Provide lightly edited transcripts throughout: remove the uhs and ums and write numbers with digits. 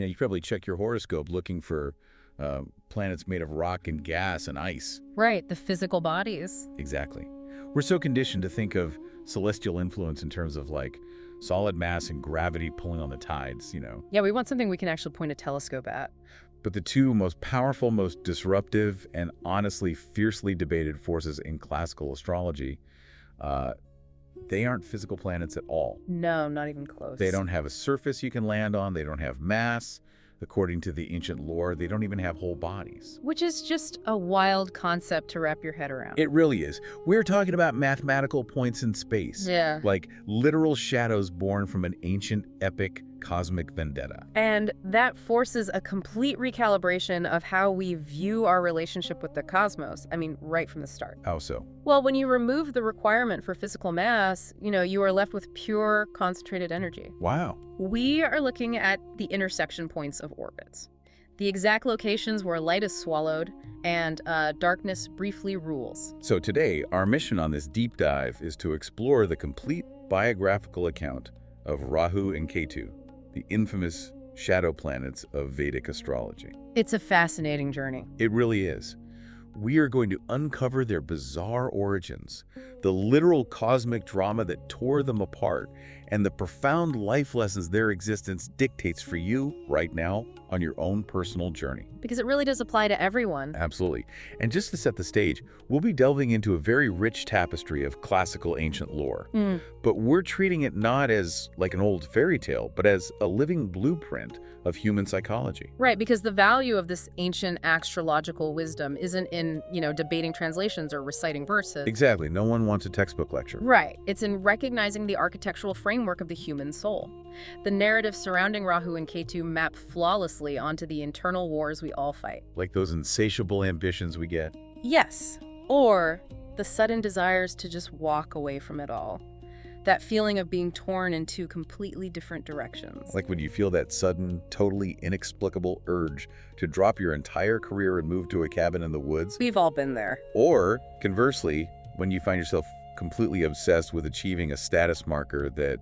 You probably check your horoscope looking for planets made of rock and gas and ice. Right, the physical bodies. Exactly. We're so conditioned to think of celestial influence in terms of like solid mass and gravity pulling on the tides, Yeah, we want something we can actually point a telescope at. But the two most powerful, most disruptive, and honestly fiercely debated forces in classical astrology, they aren't physical planets at all. No, not even close. They don't have a surface you can land on. They don't have mass. According to the ancient lore, they don't even have whole bodies. Which is just a wild concept to wrap your head around. It really is. We're talking about mathematical points in space. Yeah. Like literal shadows born from an ancient, epic, cosmic vendetta. And that forces a complete recalibration of how we view our relationship with the cosmos. I mean, right from the start. How so? Well, when you remove the requirement for physical mass, you are left with pure concentrated energy. Wow. We are looking at the intersection points of orbits, the exact locations where light is swallowed and darkness briefly rules. So today, our mission on this deep dive is to explore the complete biographical account of Rahu and Ketu, the infamous shadow planets of Vedic astrology. It's a fascinating journey. It really is. We are going to uncover their bizarre origins, the literal cosmic drama that tore them apart, and the profound life lessons their existence dictates for you right now on your own personal journey. Because it really does apply to everyone. Absolutely. And just to set the stage, we'll be delving into a very rich tapestry of classical ancient lore. But we're treating it not as like an old fairy tale, but as a living blueprint of human psychology. Right, because the value of this ancient astrological wisdom isn't in, debating translations or reciting verses. Exactly. No one wants a textbook lecture. Right. It's in recognizing the architectural framework of the human soul. The narrative surrounding Rahu and Ketu map flawlessly onto the internal wars we all fight. Like those insatiable ambitions we get. Yes. Or the sudden desires to just walk away from it all. That feeling of being torn in two completely different directions. Like when you feel that sudden, totally inexplicable urge to drop your entire career and move to a cabin in the woods. We've all been there. Or, conversely, when you find yourself completely obsessed with achieving a status marker that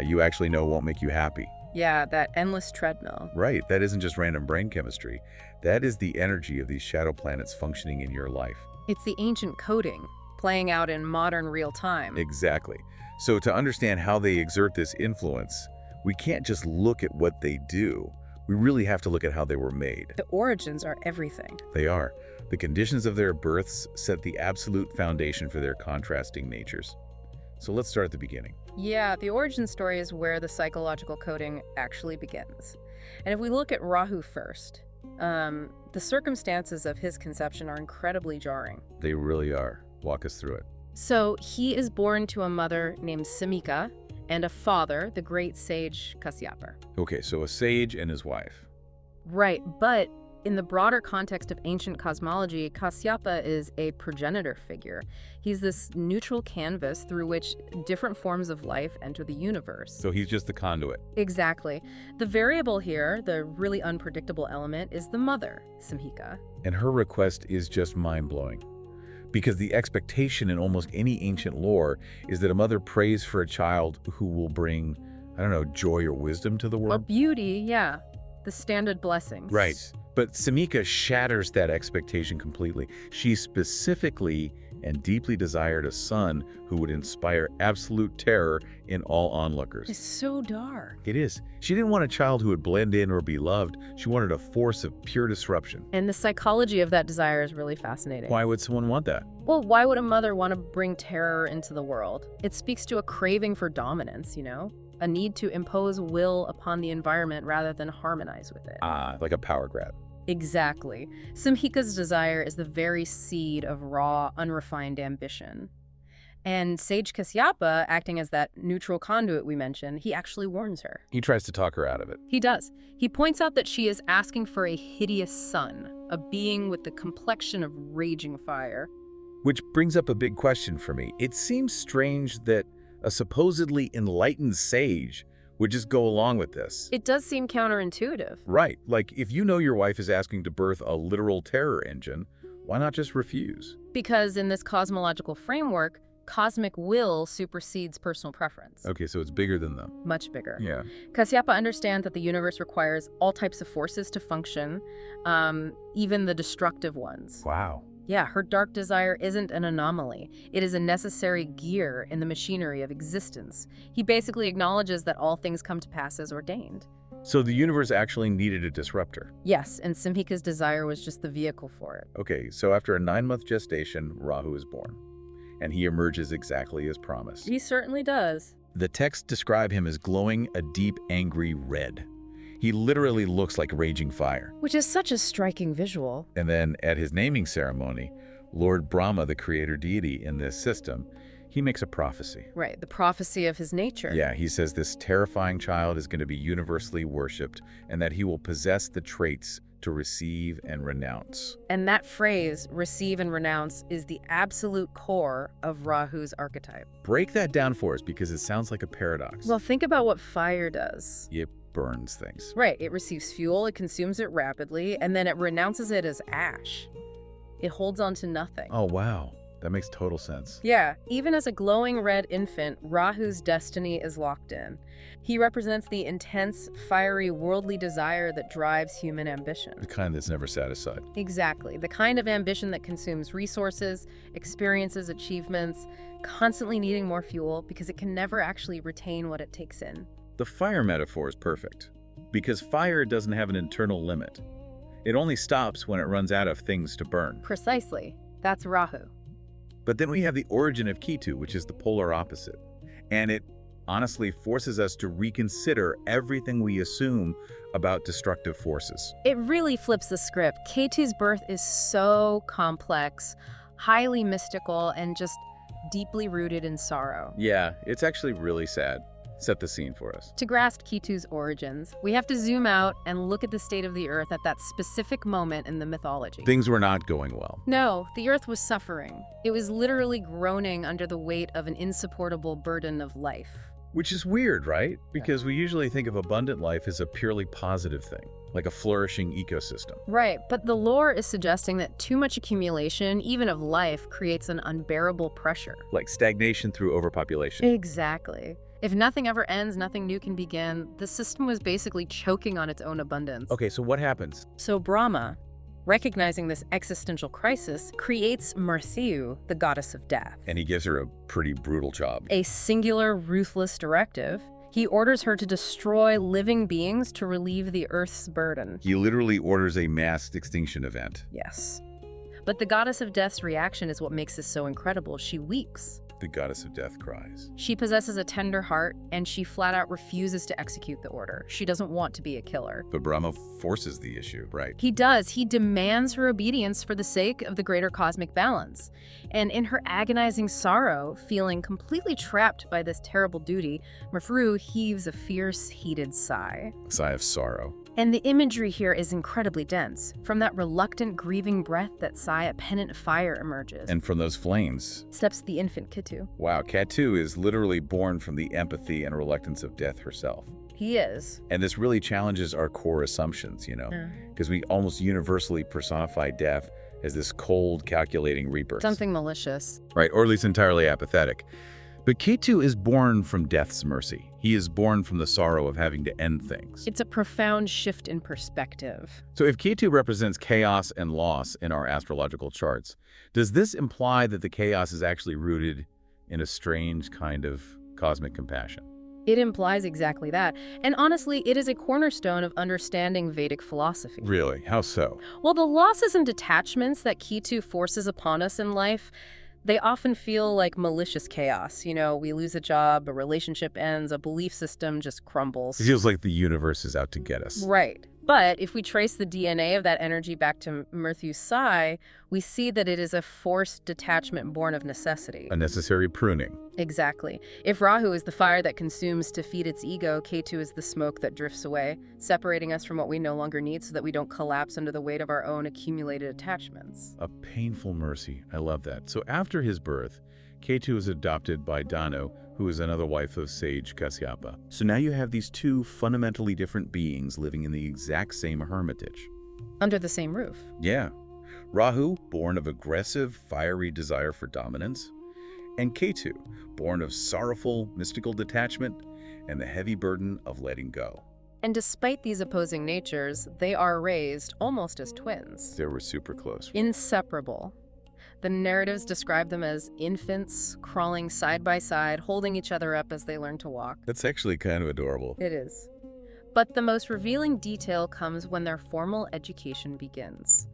you actually know won't make you happy. Yeah, that endless treadmill. Right. That isn't just random brain chemistry. That is the energy of these shadow planets functioning in your life. It's the ancient coding, playing out in modern real time. Exactly. So to understand how they exert this influence, we can't just look at what they do. We really have to look at how they were made. The origins are everything. They are. The conditions of their births set the absolute foundation for their contrasting natures. So let's start at the beginning. Yeah, the origin story is where the psychological coding actually begins. And if we look at Rahu first, the circumstances of his conception are incredibly jarring. They really are. Walk us through it. So he is born to a mother named Simhika and a father, the great sage Kashyapa. Okay, so a sage and his wife. Right, but in the broader context of ancient cosmology, Kashyapa is a progenitor figure. He's this neutral canvas through which different forms of life enter the universe. So he's just the conduit. Exactly. The variable here, the really unpredictable element, is the mother, Simhika. And her request is just mind-blowing. Because the expectation in almost any ancient lore is that a mother prays for a child who will bring, joy or wisdom to the Or world. beauty, yeah. The standard blessings. Right. But Simhika shatters that expectation completely. She specifically and deeply desired a son who would inspire absolute terror in all onlookers. It's so dark. It is. She didn't want a child who would blend in or be loved. She wanted a force of pure disruption. And the psychology of that desire is really fascinating. Why would someone want that? Well, why would a mother want to bring terror into the world? It speaks to a craving for dominance, a need to impose will upon the environment rather than harmonize with it. Like a power grab. Exactly. Simhika's desire is the very seed of raw, unrefined ambition. And Sage Kashyapa, acting as that neutral conduit we mentioned, he actually warns her. He tries to talk her out of it. He does. He points out that she is asking for a hideous son, a being with the complexion of raging fire. Which brings up a big question for me. It seems strange that a supposedly enlightened sage would just go along with this. It does seem counterintuitive. Right. Like, if you know your wife is asking to birth a literal terror engine, why not just refuse? Because in this cosmological framework, cosmic will supersedes personal preference. Okay, so it's bigger than them. Much bigger. Yeah. Kashyapa understands that the universe requires all types of forces to function, even the destructive ones. Wow. Yeah, her dark desire isn't an anomaly. It is a necessary gear in the machinery of existence. He basically acknowledges that all things come to pass as ordained. So the universe actually needed a disruptor. Yes, and Simhika's desire was just the vehicle for it. Okay, so after a 9-month gestation, Rahu is born, and he emerges exactly as promised. He certainly does. The texts describe him as glowing a deep, angry red. He literally looks like raging fire. Which is such a striking visual. And then at his naming ceremony, Lord Brahma, the creator deity in this system, he makes a prophecy. Right, the prophecy of his nature. Yeah, he says this terrifying child is going to be universally worshipped and that he will possess the traits to receive and renounce. And that phrase, receive and renounce, is the absolute core of Rahu's archetype. Break that down for us because it sounds like a paradox. Well, think about what fire does. It burns things. Right, it receives fuel, it consumes it rapidly, and then it renounces it as ash. It holds on to nothing. Oh, wow. That makes total sense. Yeah, even as a glowing red infant, Rahu's destiny is locked in. He represents the intense, fiery, worldly desire that drives human ambition. The kind that's never satisfied. Exactly, the kind of ambition that consumes resources, experiences, achievements, constantly needing more fuel because it can never actually retain what it takes in. The fire metaphor is perfect because fire doesn't have an internal limit. It only stops when it runs out of things to burn. Precisely. That's Rahu. But then we have the origin of Ketu, which is the polar opposite. And it honestly forces us to reconsider everything we assume about destructive forces. It really flips the script. Ketu's birth is so complex, highly mystical, and just deeply rooted in sorrow. Yeah, it's actually really sad. Set the scene for us. To grasp Ketu's origins, we have to zoom out and look at the state of the Earth at that specific moment in the mythology. Things were not going well. No, the Earth was suffering. It was literally groaning under the weight of an insupportable burden of life. Which is weird, right? Because we usually think of abundant life as a purely positive thing, like a flourishing ecosystem. Right, but the lore is suggesting that too much accumulation, even of life, creates an unbearable pressure. Like stagnation through overpopulation. Exactly. If nothing ever ends, nothing new can begin. The system was basically choking on its own abundance. Okay, so what happens? So Brahma, recognizing this existential crisis, creates Mrityu, the goddess of death. And he gives her a pretty brutal job. A singular, ruthless directive. He orders her to destroy living beings to relieve the Earth's burden. He literally orders a mass extinction event. Yes. But the goddess of death's reaction is what makes this so incredible. She weeps. The goddess of death cries. She possesses a tender heart, and she flat out refuses to execute the order. She doesn't want to be a killer. But Brahma forces the issue, right? He does. He demands her obedience for the sake of the greater cosmic balance. And in her agonizing sorrow, feeling completely trapped by this terrible duty, Mrityu heaves a fierce, heated sigh. A sigh of sorrow. And the imagery here is incredibly dense. From that reluctant, grieving breath, that sigh, a pennant fire emerges. And from those flames steps the infant Ketu. Wow, Ketu is literally born from the empathy and reluctance of death herself. He is. And this really challenges our core assumptions, because we almost universally personify death as this cold, calculating reaper. Something malicious. Right, or at least entirely apathetic. But Ketu is born from death's mercy. He is born from the sorrow of having to end things. It's a profound shift in perspective. So if Ketu represents chaos and loss in our astrological charts, does this imply that the chaos is actually rooted in a strange kind of cosmic compassion? It implies exactly that. And honestly, it is a cornerstone of understanding Vedic philosophy. Really? How so? Well, the losses and detachments that Ketu forces upon us in life, they often feel like malicious chaos. We lose a job, a relationship ends, a belief system just crumbles. It feels like the universe is out to get us. Right. But if we trace the DNA of that energy back to Mrityu's Sai, we see that it is a forced detachment born of necessity. A necessary pruning. Exactly. If Rahu is the fire that consumes to feed its ego, Ketu is the smoke that drifts away, separating us from what we no longer need so that we don't collapse under the weight of our own accumulated attachments. A painful mercy. I love that. So after his birth, Ketu is adopted by Danu, who is another wife of Sage Kashyapa. So now you have these two fundamentally different beings living in the exact same hermitage. Under the same roof. Yeah. Rahu, born of aggressive, fiery desire for dominance, and Ketu, born of sorrowful, mystical detachment and the heavy burden of letting go. And despite these opposing natures, they are raised almost as twins. They were super close. Inseparable. The narratives describe them as infants, crawling side by side, holding each other up as they learn to walk. That's actually kind of adorable. It is. But the most revealing detail comes when their formal education begins.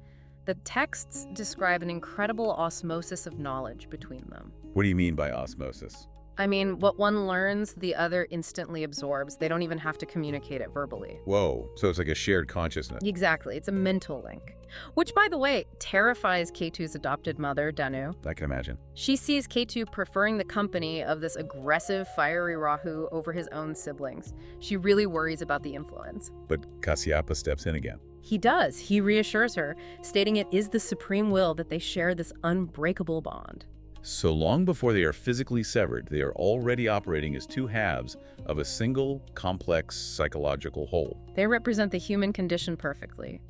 The texts describe an incredible osmosis of knowledge between them. What do you mean by osmosis? I mean, what one learns, the other instantly absorbs. They don't even have to communicate it verbally. Whoa, so it's like a shared consciousness. Exactly. It's a mental link. Which, by the way, terrifies Ketu's adopted mother, Danu. I can imagine. She sees Ketu preferring the company of this aggressive, fiery Rahu over his own siblings. She really worries about the influence. But Kashyapa steps in again. He does. He reassures her, stating it is the supreme will that they share this unbreakable bond. So long before they are physically severed, they are already operating as two halves of a single, complex psychological whole. They represent the human condition perfectly.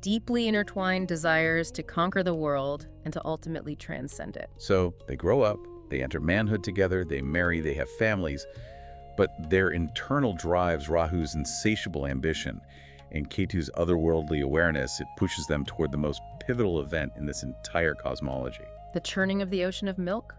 Deeply intertwined desires to conquer the world and to ultimately transcend it. So they grow up, they enter manhood together, they marry, they have families, but their internal drives Rahu's insatiable ambition and Ketu's otherworldly awareness. It pushes them toward the most pivotal event in this entire cosmology. The churning of the ocean of milk?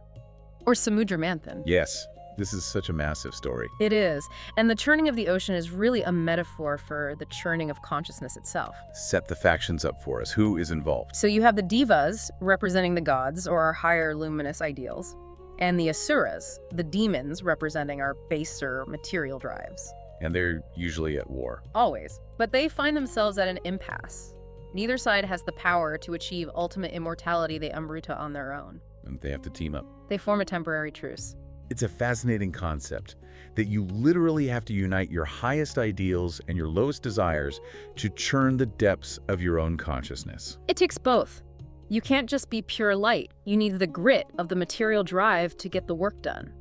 Or Sagar-Manthan? Yes, this is such a massive story. It is. And the churning of the ocean is really a metaphor for the churning of consciousness itself. Set the factions up for us. Who is involved? So you have the devas, representing the gods, or our higher luminous ideals, and the asuras, the demons, representing our baser material drives. And they're usually at war. Always. But they find themselves at an impasse. Neither side has the power to achieve ultimate immortality, the Amrita, on their own. And they have to team up. They form a temporary truce. It's a fascinating concept that you literally have to unite your highest ideals and your lowest desires to churn the depths of your own consciousness. It takes both. You can't just be pure light. You need the grit of the material drive to get the work done.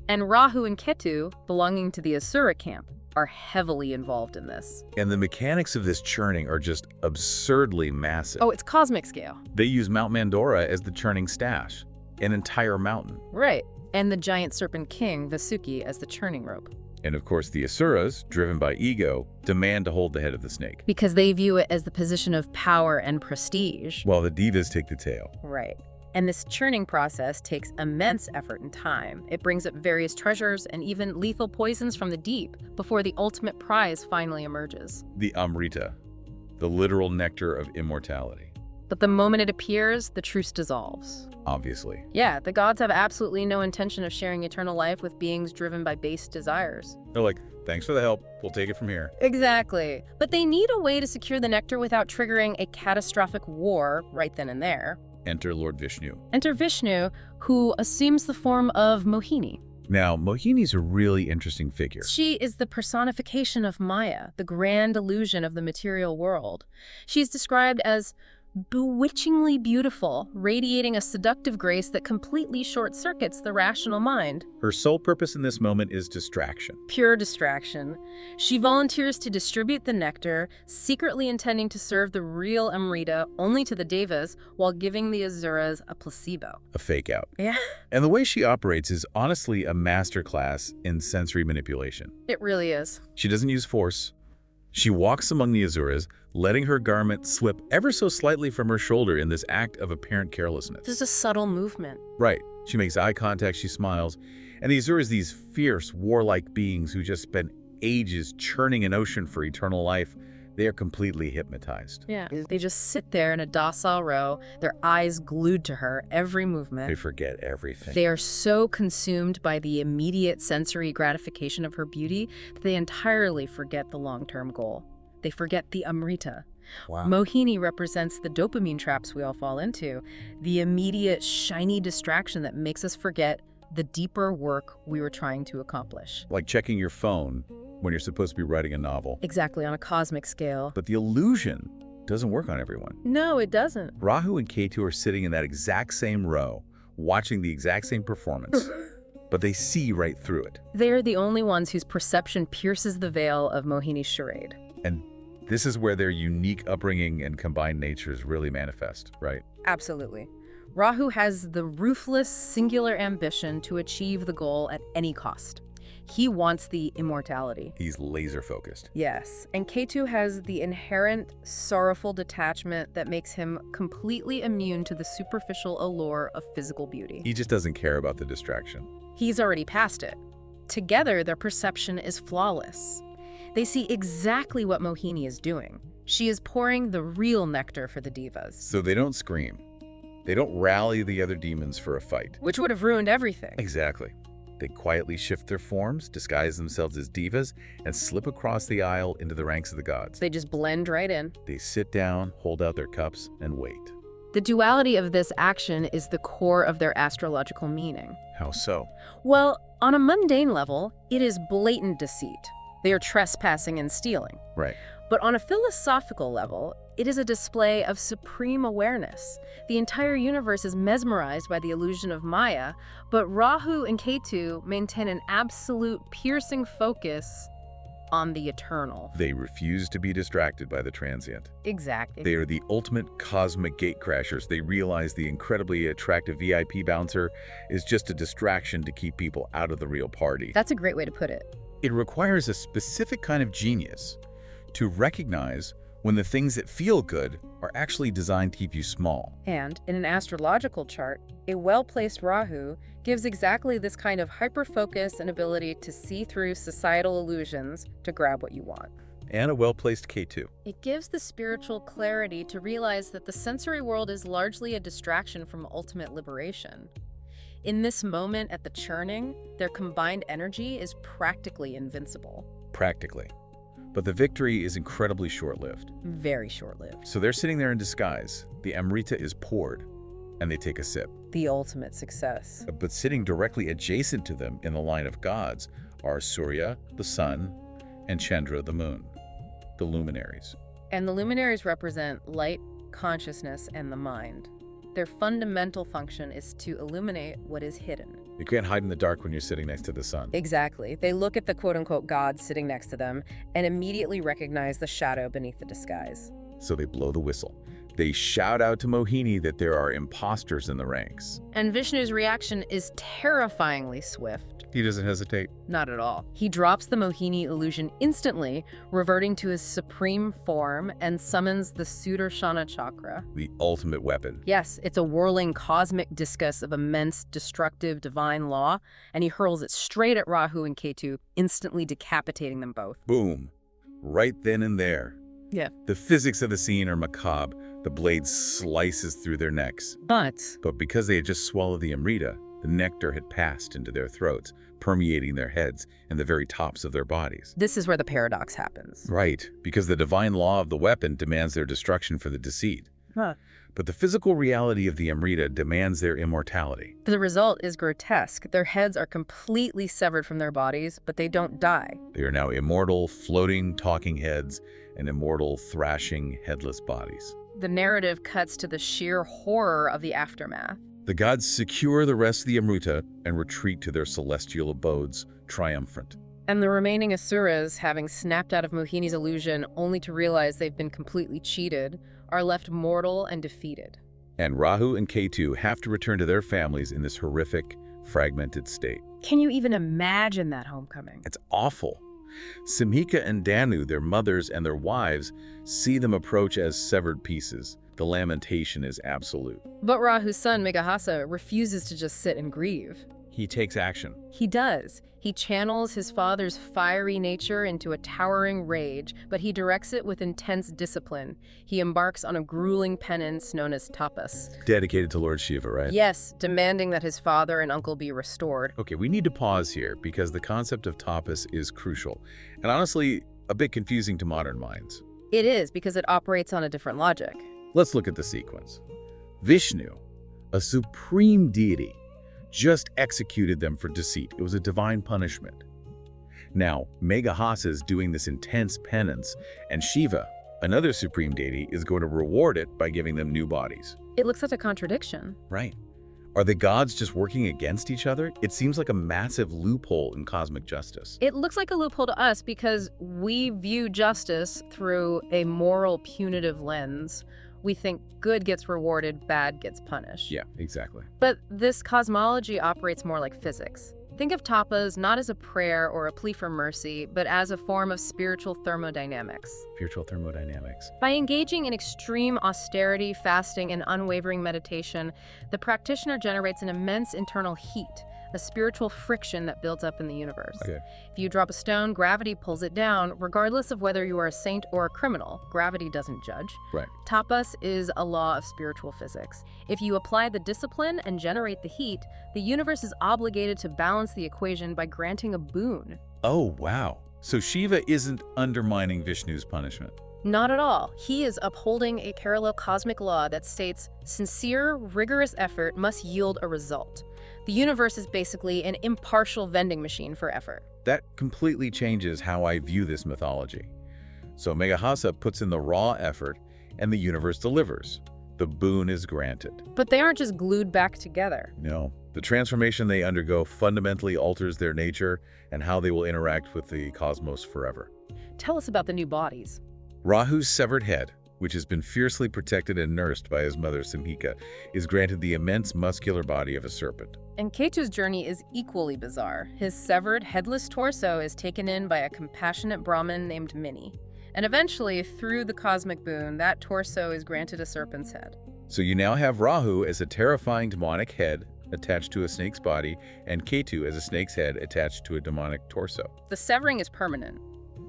And Rahu and Ketu, belonging to the Asura camp, are heavily involved in this. And the mechanics of this churning are just absurdly massive. Oh, it's cosmic scale. They use Mount Mandora as the churning stash, an entire mountain. Right. And the giant serpent king, Vasuki, as the churning rope. And of course, the Asuras, driven by ego, demand to hold the head of the snake. Because they view it as the position of power and prestige. While the Devas take the tail. Right. And this churning process takes immense effort and time. It brings up various treasures and even lethal poisons from the deep before the ultimate prize finally emerges. The Amrita, the literal nectar of immortality. But the moment it appears, the truce dissolves. Obviously. Yeah, the gods have absolutely no intention of sharing eternal life with beings driven by base desires. They're like, thanks for the help. We'll take it from here. Exactly. But they need a way to secure the nectar without triggering a catastrophic war right then and there. Enter Lord Vishnu. Enter Vishnu, who assumes the form of Mohini. Now, Mohini's a really interesting figure. She is the personification of Maya, the grand illusion of the material world. She's described as bewitchingly beautiful, radiating a seductive grace that completely short-circuits the rational mind. Her sole purpose in this moment is distraction. Pure distraction. She volunteers to distribute the nectar, secretly intending to serve the real Amrita only to the Devas, while giving the Asuras a placebo. A fake out. Yeah. And the way she operates is honestly a masterclass in sensory manipulation. It really is. She doesn't use force. She walks among the Asuras, letting her garment slip ever so slightly from her shoulder in this act of apparent carelessness. This is a subtle movement. Right. She makes eye contact, she smiles, and the Asuras, these fierce, warlike beings who just spent ages churning an ocean for eternal life, they are completely hypnotized. Yeah. They just sit there in a docile row, their eyes glued to her, every movement. They forget everything. They are so consumed by the immediate sensory gratification of her beauty that they entirely forget the long-term goal. They forget the Amrita. Wow. Mohini represents the dopamine traps we all fall into, the immediate, shiny distraction that makes us forget the deeper work we were trying to accomplish. Like checking your phone when you're supposed to be writing a novel. Exactly, on a cosmic scale. But the illusion doesn't work on everyone. No, it doesn't. Rahu and Ketu are sitting in that exact same row, watching the exact same performance, but they see right through it. They're the only ones whose perception pierces the veil of Mohini's charade. And this is where their unique upbringing and combined natures really manifest, right? Absolutely. Rahu has the ruthless, singular ambition to achieve the goal at any cost. He wants the immortality. He's laser-focused. Yes, and Ketu has the inherent, sorrowful detachment that makes him completely immune to the superficial allure of physical beauty. He just doesn't care about the distraction. He's already past it. Together, their perception is flawless. They see exactly what Mohini is doing. She is pouring the real nectar for the divas. So they don't scream. They don't rally the other demons for a fight. Which would have ruined everything. Exactly. They quietly shift their forms, disguise themselves as divas, and slip across the aisle into the ranks of the gods. They just blend right in. They sit down, hold out their cups, and wait. The duality of this action is the core of their astrological meaning. How so? Well, on a mundane level, it is blatant deceit. They are trespassing and stealing. Right. But on a philosophical level, it is a display of supreme awareness. The entire universe is mesmerized by the illusion of Maya, but Rahu and Ketu maintain an absolute piercing focus on the eternal. They refuse to be distracted by the transient. Exactly. They are the ultimate cosmic gatecrashers. They realize the incredibly attractive VIP bouncer is just a distraction to keep people out of the real party. That's a great way to put it. It requires a specific kind of genius to recognize when the things that feel good are actually designed to keep you small. And in an astrological chart, a well-placed Rahu gives exactly this kind of hyper-focus and ability to see through societal illusions to grab what you want. And a well-placed Ketu. It gives the spiritual clarity to realize that the sensory world is largely a distraction from ultimate liberation. In this moment at the churning, their combined energy is practically invincible. Practically. But the victory is incredibly short-lived. Very short-lived. So they're sitting there in disguise. The Amrita is poured, and they take a sip. The ultimate success. But sitting directly adjacent to them in the line of gods are Surya, the sun, and Chandra, the moon, the luminaries. And the luminaries represent light, consciousness, and the mind. Their fundamental function is to illuminate what is hidden. You can't hide in the dark when you're sitting next to the sun. Exactly. They look at the quote-unquote god sitting next to them and immediately recognize the shadow beneath the disguise. So they blow the whistle. They shout out to Mohini that there are imposters in the ranks. And Vishnu's reaction is terrifyingly swift. He doesn't hesitate. Not at all. He drops the Mohini illusion instantly, reverting to his supreme form, and summons the Sudarshana chakra. The ultimate weapon. Yes, it's a whirling cosmic discus of immense, destructive, divine law, and he hurls it straight at Rahu and Ketu, instantly decapitating them both. Boom. Right then and there. Yeah. The physics of the scene are macabre. The blade slices through their necks. But because they had just swallowed the Amrita, the nectar had passed into their throats, permeating their heads and the very tops of their bodies. this is where the paradox happens. Right, because the divine law of the weapon demands their destruction for the deceit. Huh. But the physical reality of the Amrita demands their immortality. The result is grotesque. Their heads are completely severed from their bodies, but they don't die. They are now immortal, floating, talking heads, and immortal, thrashing, headless bodies. The narrative cuts to the sheer horror of the aftermath. The gods secure the rest of the Amrita and retreat to their celestial abodes, triumphant. And the remaining Asuras, having snapped out of Mohini's illusion only to realize they've been completely cheated, are left mortal and defeated. And Rahu and Ketu have to return to their families in this horrific, fragmented state. Can you even imagine that homecoming? It's awful. Simhika and Danu, their mothers and their wives, see them approach as severed pieces. The lamentation is absolute. But Rahu's son, Meghahasa, refuses to just sit and grieve. He takes action. He does. He channels his father's fiery nature into a towering rage, but he directs it with intense discipline. He embarks on a grueling penance known as tapas. Dedicated to Lord Shiva, right? Yes, demanding that his father and uncle be restored. Okay, we need to pause here because the concept of tapas is crucial and honestly a bit confusing to modern minds. It is, because it operates on a different logic. Let's look at the sequence. Vishnu, a supreme deity, just executed them for deceit. It was a divine punishment. Now, Meghahasa is doing this intense penance, and Shiva, another supreme deity, is going to reward it by giving them new bodies. It looks like a contradiction. Right. Are the gods just working against each other? It seems like a massive loophole in cosmic justice. It looks like a loophole to us because we view justice through a moral punitive lens, We think good gets rewarded, bad gets punished. Yeah, exactly. But this cosmology operates more like physics. Think of tapas not as a prayer or a plea for mercy, but as a form of spiritual thermodynamics. Spiritual thermodynamics. By engaging in extreme austerity, fasting, and unwavering meditation, the practitioner generates an immense internal heat, a spiritual friction that builds up in the universe. Okay. If you drop a stone, gravity pulls it down, regardless of whether you are a saint or a criminal. Gravity doesn't judge. Right. Tapas is a law of spiritual physics. If you apply the discipline and generate the heat, the universe is obligated to balance the equation by granting a boon. Oh, wow. So Shiva isn't undermining Vishnu's punishment. Not at all. He is upholding a parallel cosmic law that states sincere, rigorous effort must yield a result. The universe is basically an impartial vending machine for effort. That completely changes how I view this mythology. So Meghahasa puts in the raw effort, and the universe delivers. The boon is granted. But they aren't just glued back together. No. The transformation they undergo fundamentally alters their nature and how they will interact with the cosmos forever. Tell us about the new bodies. Rahu's severed head, which has been fiercely protected and nursed by his mother Simhika, is granted the immense muscular body of a serpent. And Ketu's journey is equally bizarre. His severed, headless torso is taken in by a compassionate Brahmin named Mini. And eventually, through the cosmic boon, that torso is granted a serpent's head. So you now have Rahu as a terrifying demonic head attached to a snake's body, and Ketu as a snake's head attached to a demonic torso. The severing is permanent,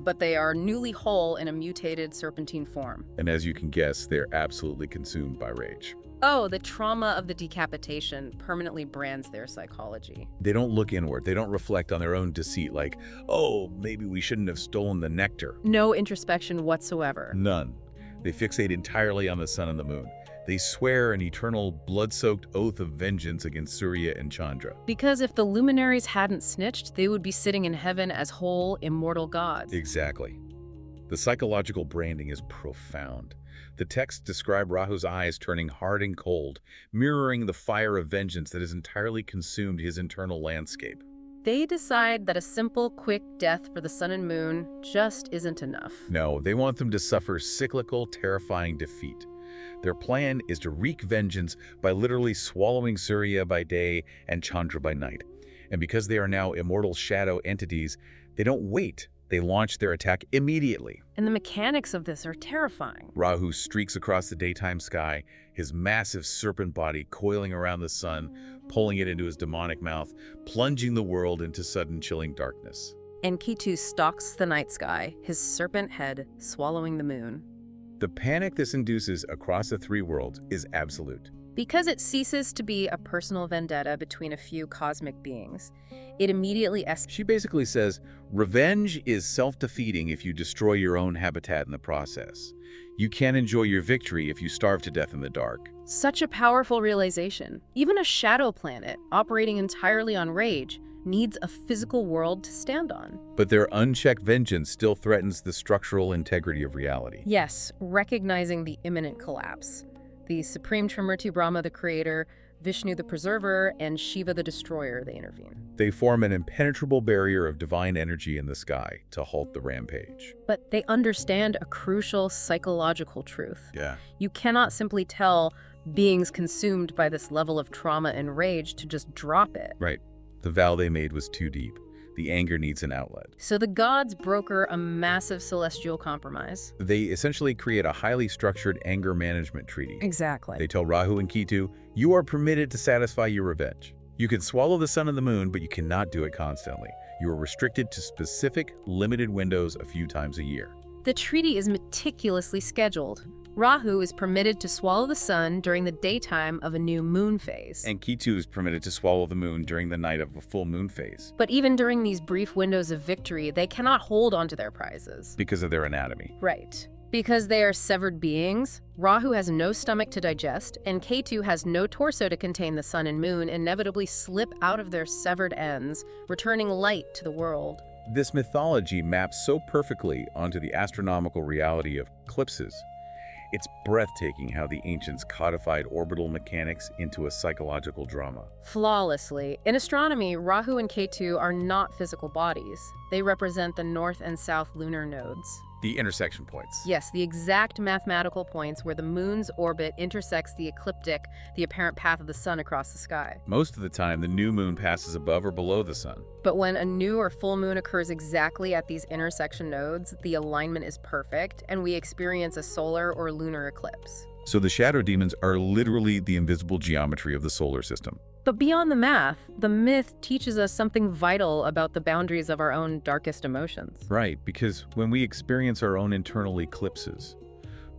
but they are newly whole in a mutated serpentine form. And as you can guess, they're absolutely consumed by rage. Oh, the trauma of the decapitation permanently brands their psychology. They don't look inward. They don't reflect on their own deceit like, oh, maybe we shouldn't have stolen the nectar. No introspection whatsoever. None. They fixate entirely on the sun and the moon. They swear an eternal, blood-soaked oath of vengeance against Surya and Chandra. Because if the luminaries hadn't snitched, they would be sitting in heaven as whole, immortal gods. Exactly. The psychological branding is profound. The texts describe Rahu's eyes turning hard and cold, mirroring the fire of vengeance that has entirely consumed his internal landscape. They decide that a simple, quick death for the sun and moon just isn't enough. No, they want them to suffer cyclical, terrifying defeat. Their plan is to wreak vengeance by literally swallowing Surya by day and Chandra by night. And because they are now immortal shadow entities, they don't wait. They launch their attack immediately. And the mechanics of this are terrifying. Rahu streaks across the daytime sky, his massive serpent body coiling around the sun, pulling it into his demonic mouth, plunging the world into sudden chilling darkness. And Ketu stalks the night sky, his serpent head swallowing the moon. The panic this induces across the three worlds is absolute. Because it ceases to be a personal vendetta between a few cosmic beings, it immediately She basically says, revenge is self-defeating if you destroy your own habitat in the process. You can't enjoy your victory if you starve to death in the dark. Such a powerful realization. Even a shadow planet, operating entirely on rage, needs a physical world to stand on. But their unchecked vengeance still threatens the structural integrity of reality. Yes, recognizing the imminent collapse. The Supreme Trimurti Brahma, the creator, Vishnu, the preserver, and Shiva, the destroyer, they intervene. They form an impenetrable barrier of divine energy in the sky to halt the rampage. But they understand a crucial psychological truth. Yeah. You cannot simply tell beings consumed by this level of trauma and rage to just drop it. Right. The vow they made was too deep. The anger needs an outlet. So the gods broker a massive celestial compromise. They essentially create a highly structured anger management treaty. Exactly. They tell Rahu and Ketu, you are permitted to satisfy your revenge. You can swallow the sun and the moon, but you cannot do it constantly. You are restricted to specific, limited windows a few times a year. The treaty is meticulously scheduled. Rahu is permitted to swallow the sun during the daytime of a new moon phase. And Ketu is permitted to swallow the moon during the night of a full moon phase. But even during these brief windows of victory, they cannot hold onto their prizes. Because of their anatomy. Right. Because they are severed beings, Rahu has no stomach to digest, and Ketu has no torso to contain the sun and moon inevitably slip out of their severed ends, returning light to the world. This mythology maps so perfectly onto the astronomical reality of eclipses. It's breathtaking how the ancients codified orbital mechanics into a psychological drama. Flawlessly. In astronomy, Rahu and Ketu are not physical bodies. They represent the north and south lunar nodes. The intersection points. Yes, the exact mathematical points where the moon's orbit intersects the ecliptic, the apparent path of the sun across the sky. Most of the time, the new moon passes above or below the sun. But when a new or full moon occurs exactly at these intersection nodes, the alignment is perfect, and we experience a solar or lunar eclipse. So the shadow demons are literally the invisible geometry of the solar system. But beyond the math, the myth teaches us something vital about the boundaries of our own darkest emotions. Right, because when we experience our own internal eclipses,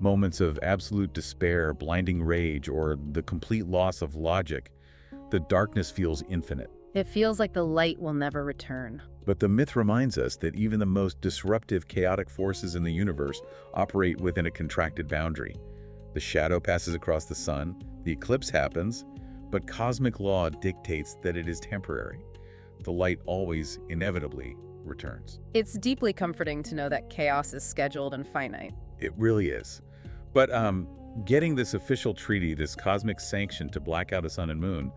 moments of absolute despair, blinding rage, or the complete loss of logic, the darkness feels infinite. It feels like the light will never return. But the myth reminds us that even the most disruptive, chaotic forces in the universe operate within a contracted boundary. The shadow passes across the sun, the eclipse happens, but cosmic law dictates that it is temporary. The light always, inevitably, returns. It's deeply comforting to know that chaos is scheduled and finite. It really is. But getting this official treaty, this cosmic sanction to black out a sun and moon,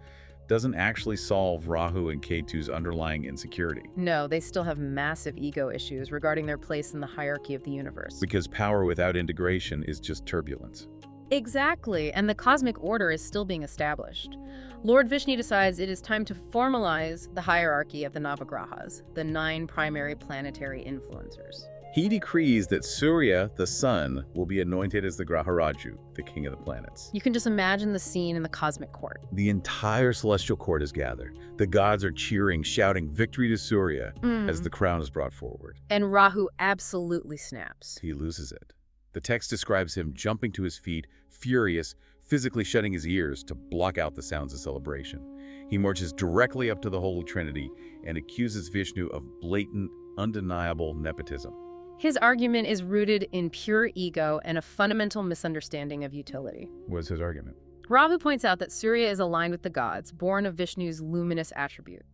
doesn't actually solve Rahu and Ketu's underlying insecurity. No, they still have massive ego issues regarding their place in the hierarchy of the universe. Because power without integration is just turbulence. Exactly, and the cosmic order is still being established. Lord Vishnu decides it is time to formalize the hierarchy of the Navagrahas, the 9 primary planetary influencers. He decrees that Surya, the sun, will be anointed as the Graharaju, the king of the planets. You can just imagine the scene in the cosmic court. The entire celestial court is gathered. The gods are cheering, shouting victory to Surya as the crown is brought forward. And Rahu absolutely snaps. He loses it. The text describes him jumping to his feet, furious, physically shutting his ears to block out the sounds of celebration. He marches directly up to the Holy Trinity and accuses Vishnu of blatant, undeniable nepotism. His argument is rooted in pure ego and a fundamental misunderstanding of utility. What's his argument? Rahu points out that Surya is aligned with the gods, born of Vishnu's luminous attribute.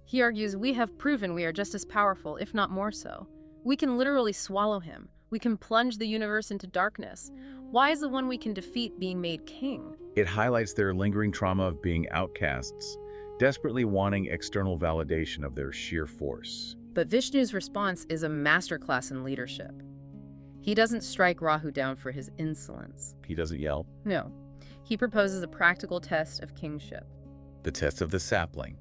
He argues, we have proven we are just as powerful, if not more so. We can literally swallow him. We can plunge the universe into darkness. Why is the one we can defeat being made king? It highlights their lingering trauma of being outcasts, desperately wanting external validation of their sheer force. But Vishnu's response is a masterclass in leadership. He doesn't strike Rahu down for his insolence. He doesn't yell. No. He proposes a practical test of kingship. The test of the sapling.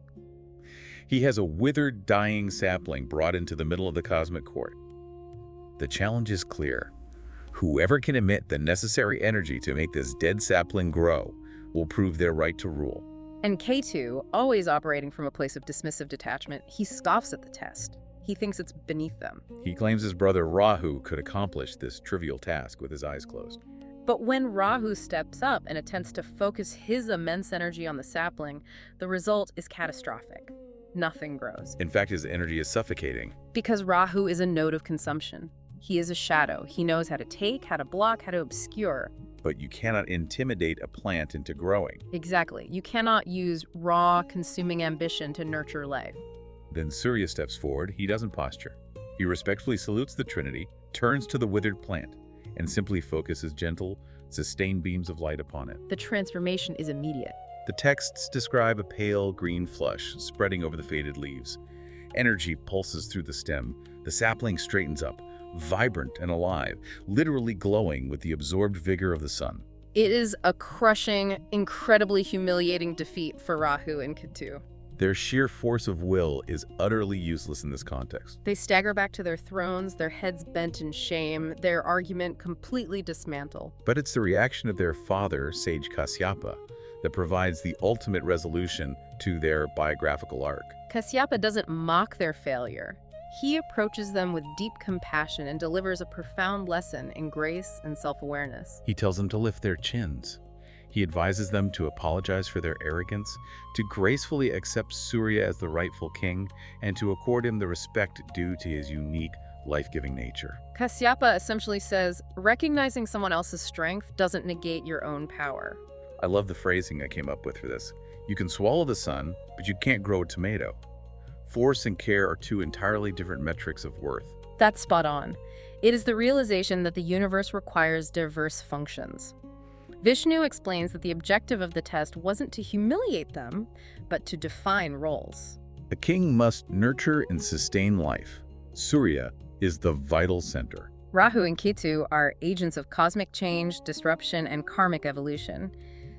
He has a withered, dying sapling brought into the middle of the cosmic court. The challenge is clear. Whoever can emit the necessary energy to make this dead sapling grow will prove their right to rule. And Ketu, always operating from a place of dismissive detachment, he scoffs at the test. He thinks it's beneath them. He claims his brother Rahu could accomplish this trivial task with his eyes closed. But when Rahu steps up and attempts to focus his immense energy on the sapling, the result is catastrophic. Nothing grows. In fact, his energy is suffocating. Because Rahu is a node of consumption. He is a shadow. He knows how to take, how to block, how to obscure. But you cannot intimidate a plant into growing. Exactly. You cannot use raw, consuming ambition to nurture life. Then Surya steps forward. He doesn't posture. He respectfully salutes the Trinity, turns to the withered plant, and simply focuses gentle, sustained beams of light upon it. The transformation is immediate. The texts describe a pale green flush spreading over the faded leaves. Energy pulses through the stem. The sapling straightens up, vibrant and alive, literally glowing with the absorbed vigor of the sun. It is a crushing, incredibly humiliating defeat for Rahu and Ketu. Their sheer force of will is utterly useless in this context. They stagger back to their thrones, their heads bent in shame, their argument completely dismantled. But it's the reaction of their father, Sage Kashyapa, that provides the ultimate resolution to their biographical arc. Kashyapa doesn't mock their failure. He approaches them with deep compassion and delivers a profound lesson in grace and self-awareness. He tells them to lift their chins. He advises them to apologize for their arrogance, to gracefully accept Surya as the rightful king, and to accord him the respect due to his unique, life-giving nature. Kashyapa essentially says, recognizing someone else's strength doesn't negate your own power. I love the phrasing I came up with for this. You can swallow the sun, but you can't grow a tomato. Force and care are 2 entirely different metrics of worth. That's spot on. It is the realization that the universe requires diverse functions. Vishnu explains that the objective of the test wasn't to humiliate them, but to define roles. A king must nurture and sustain life. Surya is the vital center. Rahu and Ketu are agents of cosmic change, disruption, and karmic evolution.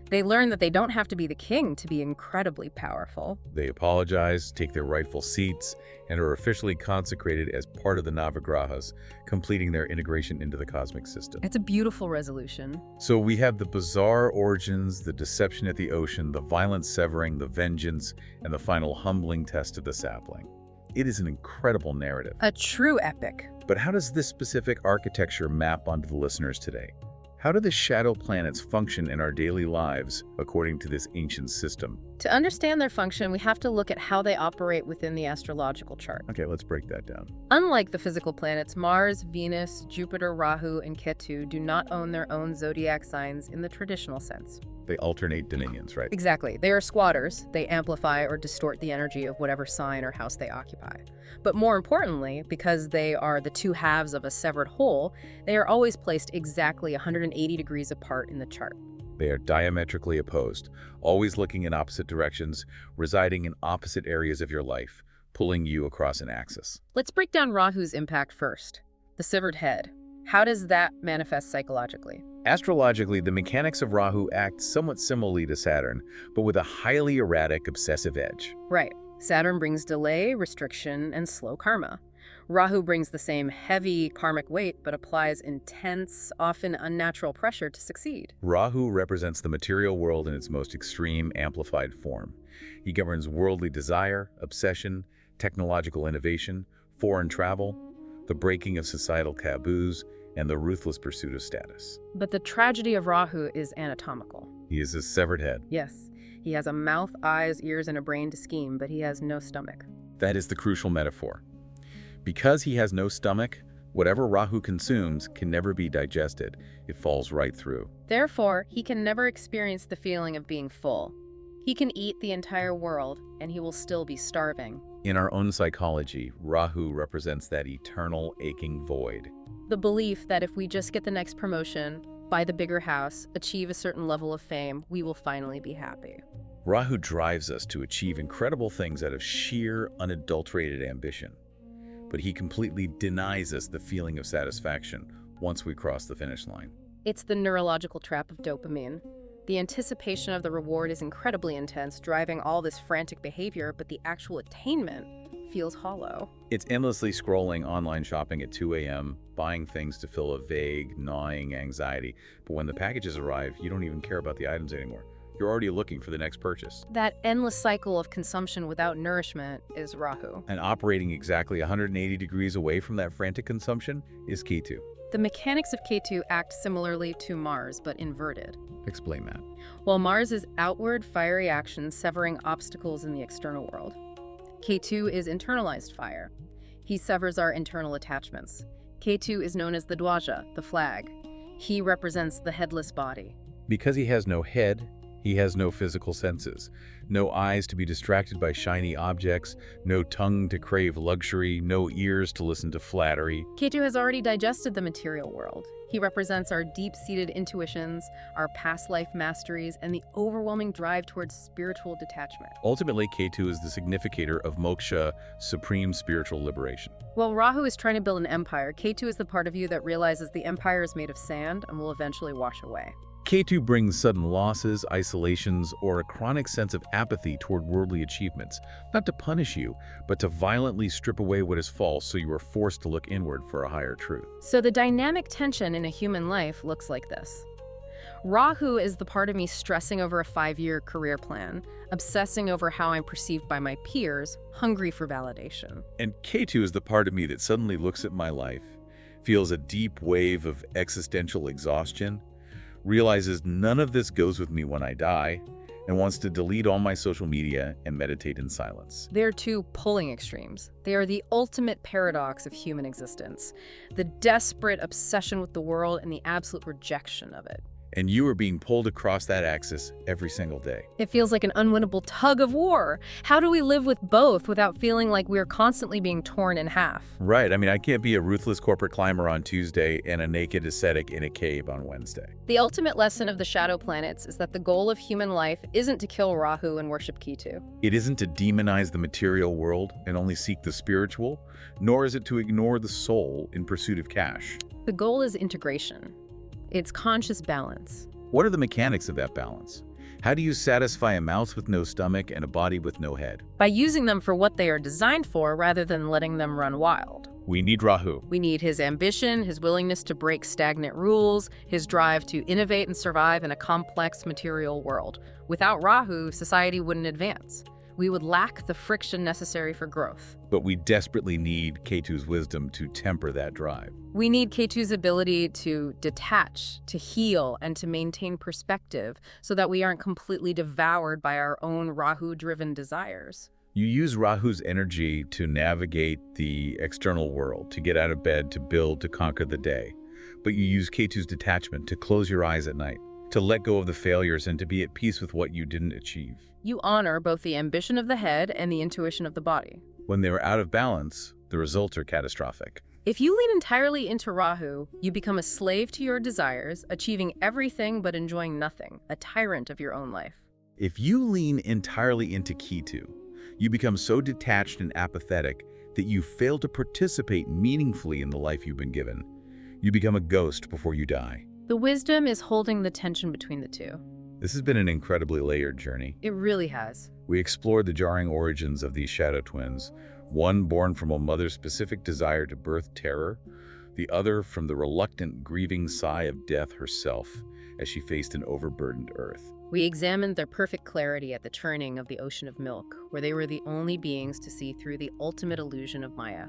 They learn that they don't have to be the king to be incredibly powerful. They apologize, take their rightful seats, and are officially consecrated as part of the Navagrahas, completing their integration into the cosmic system. It's a beautiful resolution. So we have the bizarre origins, the deception at the ocean, the violent severing, the vengeance, and the final humbling test of the sapling. It is an incredible narrative. A true epic. But how does this specific architecture map onto the listeners today? How do the shadow planets function in our daily lives according to this ancient system? To understand their function, we have to look at how they operate within the astrological chart. Okay, let's break that down. Unlike the physical planets, Mars, Venus, Jupiter, Rahu, and Ketu do not own their own zodiac signs in the traditional sense. They alternate dominions, right? Exactly. They are squatters. They amplify or distort the energy of whatever sign or house they occupy. But more importantly, because they are the two halves of a severed whole, they are always placed exactly 180 degrees apart in the chart. They are diametrically opposed, always looking in opposite directions, residing in opposite areas of your life, pulling you across an axis. Let's break down Rahu's impact first. The severed head. How does that manifest psychologically? Astrologically, the mechanics of Rahu act somewhat similarly to Saturn, but with a highly erratic, obsessive edge. Right. Saturn brings delay, restriction, and slow karma. Rahu brings the same heavy karmic weight, but applies intense, often unnatural pressure to succeed. Rahu represents the material world in its most extreme, amplified form. He governs worldly desire, obsession, technological innovation, foreign travel, the breaking of societal taboos, and the ruthless pursuit of status. But the tragedy of Rahu is anatomical. He is a severed head. Yes, he has a mouth, eyes, ears, and a brain to scheme, but he has no stomach. That is the crucial metaphor. Because he has no stomach, whatever Rahu consumes can never be digested. It falls right through. Therefore, he can never experience the feeling of being full. He can eat the entire world, and he will still be starving. In our own psychology, Rahu represents that eternal, aching void. The belief that if we just get the next promotion, buy the bigger house, achieve a certain level of fame, we will finally be happy. Rahu drives us to achieve incredible things out of sheer, unadulterated ambition. But he completely denies us the feeling of satisfaction once we cross the finish line. It's the neurological trap of dopamine. The anticipation of the reward is incredibly intense, driving all this frantic behavior, but the actual attainment feels hollow. It's endlessly scrolling online shopping at 2 a.m., buying things to fill a vague, gnawing anxiety. But when the packages arrive, you don't even care about the items anymore. You're already looking for the next purchase. That endless cycle of consumption without nourishment is Rahu. And operating exactly 180 degrees away from that frantic consumption is Ketu. The mechanics of Ketu act similarly to Mars, but inverted. Explain that. While Mars is outward, fiery action severing obstacles in the external world, Ketu is internalized fire. He severs our internal attachments. Ketu is known as the Dwaja, the flag. He represents the headless body. Because he has no head, he has no physical senses, no eyes to be distracted by shiny objects, no tongue to crave luxury, no ears to listen to flattery. Ketu has already digested the material world. He represents our deep-seated intuitions, our past life masteries, and the overwhelming drive towards spiritual detachment. Ultimately, Ketu is the significator of moksha, supreme spiritual liberation. While Rahu is trying to build an empire, Ketu is the part of you that realizes the empire is made of sand and will eventually wash away. Ketu brings sudden losses, isolations, or a chronic sense of apathy toward worldly achievements, not to punish you, but to violently strip away what is false so you are forced to look inward for a higher truth. So the dynamic tension in a human life looks like this. Rahu is the part of me stressing over a 5-year career plan, obsessing over how I'm perceived by my peers, hungry for validation. And Ketu is the part of me that suddenly looks at my life, feels a deep wave of existential exhaustion, realizes none of this goes with me when I die, and wants to delete all my social media and meditate in silence. They're two pulling extremes. They are the ultimate paradox of human existence, the desperate obsession with the world and the absolute rejection of it. And you are being pulled across that axis every single day. It feels like an unwinnable tug of war. How do we live with both without feeling like we're constantly being torn in half? Right. I mean, I can't be a ruthless corporate climber on Tuesday and a naked ascetic in a cave on Wednesday. The ultimate lesson of the shadow planets is that the goal of human life isn't to kill Rahu and worship Ketu. It isn't to demonize the material world and only seek the spiritual, nor is it to ignore the soul in pursuit of cash. The goal is integration. It's conscious balance. What are the mechanics of that balance? How do you satisfy a mouse with no stomach and a body with no head? By using them for what they are designed for rather than letting them run wild. We need Rahu. We need his ambition, his willingness to break stagnant rules, his drive to innovate and survive in a complex material world. Without Rahu, society wouldn't advance. We would lack the friction necessary for growth. But we desperately need Ketu's wisdom to temper that drive. We need Ketu's ability to detach, to heal, and to maintain perspective so that we aren't completely devoured by our own Rahu-driven desires. You use Rahu's energy to navigate the external world, to get out of bed, to build, to conquer the day. But you use Ketu's detachment to close your eyes at night, to let go of the failures and to be at peace with what you didn't achieve. You honor both the ambition of the head and the intuition of the body. When they are out of balance, the results are catastrophic. If you lean entirely into Rahu, you become a slave to your desires, achieving everything but enjoying nothing, a tyrant of your own life. If you lean entirely into Ketu, you become so detached and apathetic that you fail to participate meaningfully in the life you've been given. You become a ghost before you die. The wisdom is holding the tension between the two. This has been an incredibly layered journey. It really has. We explored the jarring origins of these shadow twins, one born from a mother's specific desire to birth terror, the other from the reluctant, grieving sigh of death herself as she faced an overburdened earth. We examined their perfect clarity at the churning of the ocean of milk, where they were the only beings to see through the ultimate illusion of Maya.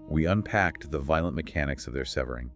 We unpacked the violent mechanics of their severing,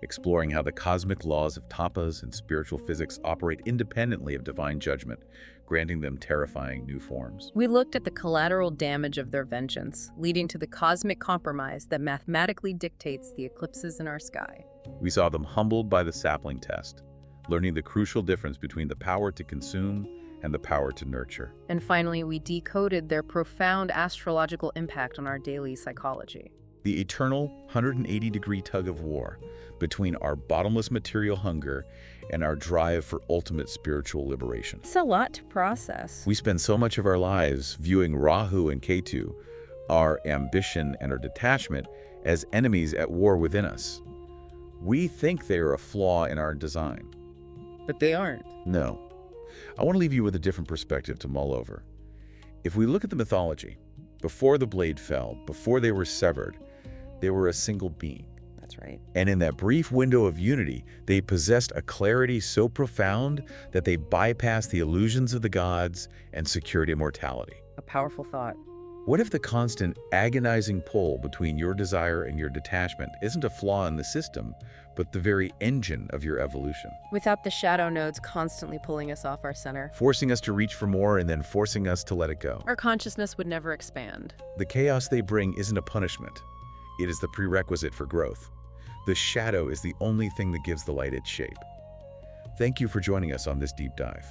exploring how the cosmic laws of tapas and spiritual physics operate independently of divine judgment, granting them terrifying new forms. We looked at the collateral damage of their vengeance, leading to the cosmic compromise that mathematically dictates the eclipses in our sky. We saw them humbled by the sapling test, learning the crucial difference between the power to consume and the power to nurture. And finally, we decoded their profound astrological impact on our daily psychology. The eternal 180-degree tug of war between our bottomless material hunger and our drive for ultimate spiritual liberation. It's a lot to process. We spend so much of our lives viewing Rahu and Ketu, our ambition and our detachment, as enemies at war within us. We think they are a flaw in our design. But they aren't. No. I want to leave you with a different perspective to mull over. If we look at the mythology, before the blade fell, before they were severed, they were a single being. That's right. And in that brief window of unity, they possessed a clarity so profound that they bypassed the illusions of the gods and secured immortality. A powerful thought. What if the constant, agonizing pull between your desire and your detachment isn't a flaw in the system, but the very engine of your evolution? Without the shadow nodes constantly pulling us off our center, Forcing us to reach for more and then forcing us to let it go. our consciousness would never expand. The chaos they bring isn't a punishment. It is the prerequisite for growth. The shadow is the only thing that gives the light its shape. Thank you for joining us on this deep dive.